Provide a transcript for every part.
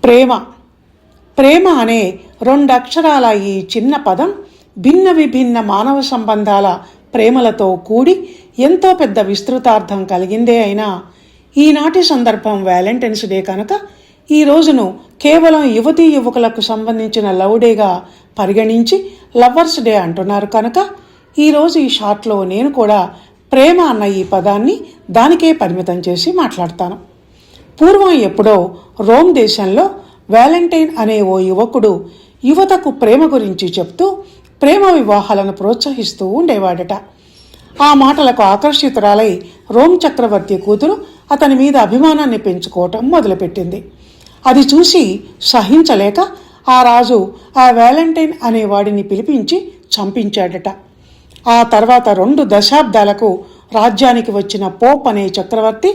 ప్రేమ. ప్రేమ అనే రెండక్షరాల ఈ చిన్న పదం భిన్న విభిన్న మానవ సంబంధాల ప్రేమలతో కూడి ఎంతో పెద్ద విస్తృతార్థం కలిగిందే అయినా ఈనాటి సందర్భం వ్యాలంటైన్స్ డే కనుక ఈ రోజును కేవలం యువతీ యువకులకు సంబంధించిన లవ్ డేగా పరిగణించి లవర్స్ డే అంటున్నారు కనుక ఈరోజు ఈ షార్ట్లో నేను కూడా ప్రేమ అన్న ఈ పదాన్ని దానికే పరిమితం చేసి మాట్లాడతాను. పూర్వం ఎప్పుడో రోమ్ దేశంలో వ్యాలంటైన్ అనే ఓ యువకుడు యువతకు ప్రేమ గురించి చెప్తూ ప్రేమ వివాహాలను ప్రోత్సహిస్తూ ఉండేవాడట. ఆ మాటలకు ఆకర్షితురాలై రోమ్ చక్రవర్తి కూతురు అతని మీద అభిమానాన్ని పెంచుకోవటం మొదలుపెట్టింది. అది చూసి సహించలేక ఆ రాజు ఆ వ్యాలంటైన్ అనే వాడిని పిలిపించి చంపించాడట. ఆ తర్వాత 2 దశాబ్దాలకు రాజ్యానికి వచ్చిన పోప్ అనే చక్రవర్తి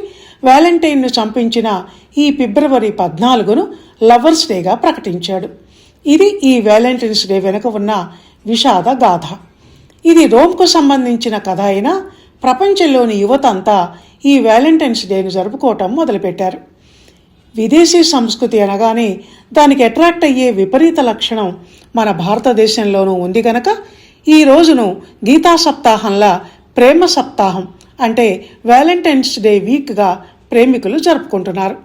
వ్యాలంటైన్ను చంపించిన ఈ ఫిబ్రవరి 14ను లవర్స్ డేగా ప్రకటించాడు. ఇది ఈ వ్యాలంటైన్స్ డే వెనుక ఉన్న విషాద గాథ. ఇది రోమ్కు సంబంధించిన కథ అయినా ప్రపంచంలోని యువత అంతా ఈ వ్యాలంటైన్స్ డేను జరుపుకోవటం మొదలుపెట్టారు. విదేశీ సంస్కృతి అనగానే దానికి అట్రాక్ట్ అయ్యే విపరీత లక్షణం మన భారతదేశంలోనూ ఉంది గనక ఈ రోజును గీతా సప్తాహంలా ప్రేమ సప్తాహం అంటే వ్యాలంటైన్స్ డే వీక్గా ప్రేమికులు జరుపుకుంటున్నారు.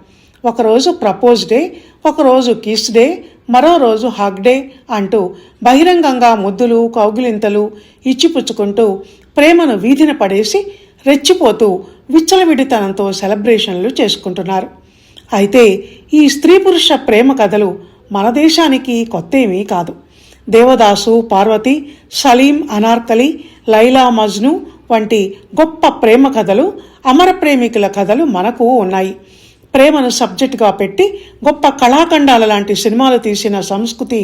ఒకరోజు ప్రపోజ్ డే, ఒకరోజు కిస్ డే, మరో రోజు హగ్ డే అంటూ బహిరంగంగా ముద్దులు కౌగిలింతలు ఇచ్చిపుచ్చుకుంటూ ప్రేమను వీధిన పడేసి రెచ్చిపోతూ విచ్చలవిడితనంతో సెలబ్రేషన్లు చేసుకుంటున్నారు. అయితే ఈ స్త్రీ పురుష ప్రేమ కథలు మన దేశానికి కొత్తేమీ కాదు. దేవదాసు, పార్వతి, సలీం, అనార్కలి, లైలా మజ్ను వంటి గొప్ప ప్రేమ కథలు, అమర ప్రేమికుల కథలు మనకు ఉన్నాయి. ప్రేమను సబ్జెక్టుగా పెట్టి గొప్ప కళాఖండాల లాంటి సినిమాలు తీసిన సంస్కృతి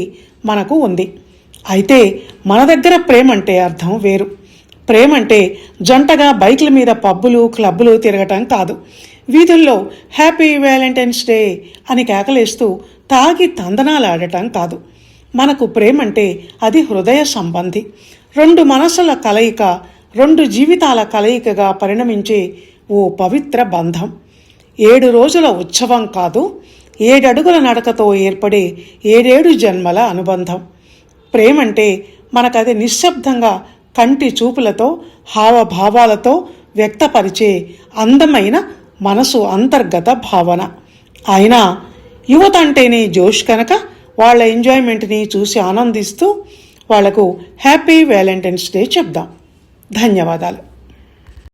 మనకు ఉంది. అయితే మన దగ్గర ప్రేమ అంటే అర్థం వేరు. ప్రేమ అంటే జంటగా బైక్ల మీద పబ్బులు క్లబ్బులు తిరగటం కాదు. వీధుల్లో హ్యాపీ వ్యాలంటైన్స్ డే అని కేకలేస్తూ తాగి తందనాలు ఆడటం కాదు. మనకు ప్రేమ అంటే అది హృదయ సంబంధి, 2 మనసుల కలయిక, 2 జీవితాల కలయికగా పరిణమించే ఓ పవిత్ర బంధం. 7 రోజుల ఉత్సవం కాదు, 7 అడుగుల నడకతో ఏర్పడే 7 జన్మల అనుబంధం. ప్రేమంటే మనకది నిశ్శబ్దంగా కంటి చూపులతో హావభావాలతో వ్యక్తపరిచే అందమైన మనసు అంతర్గత భావన. అయినా యువత అంటేనే జోష్ కనుక వాళ్ళ ఎంజాయ్మెంట్ని చూసి ఆనందిస్తూ వాళ్లకు హ్యాపీ వ్యాలంటైన్స్ డే చెప్దాం. ధన్యవాదాలు.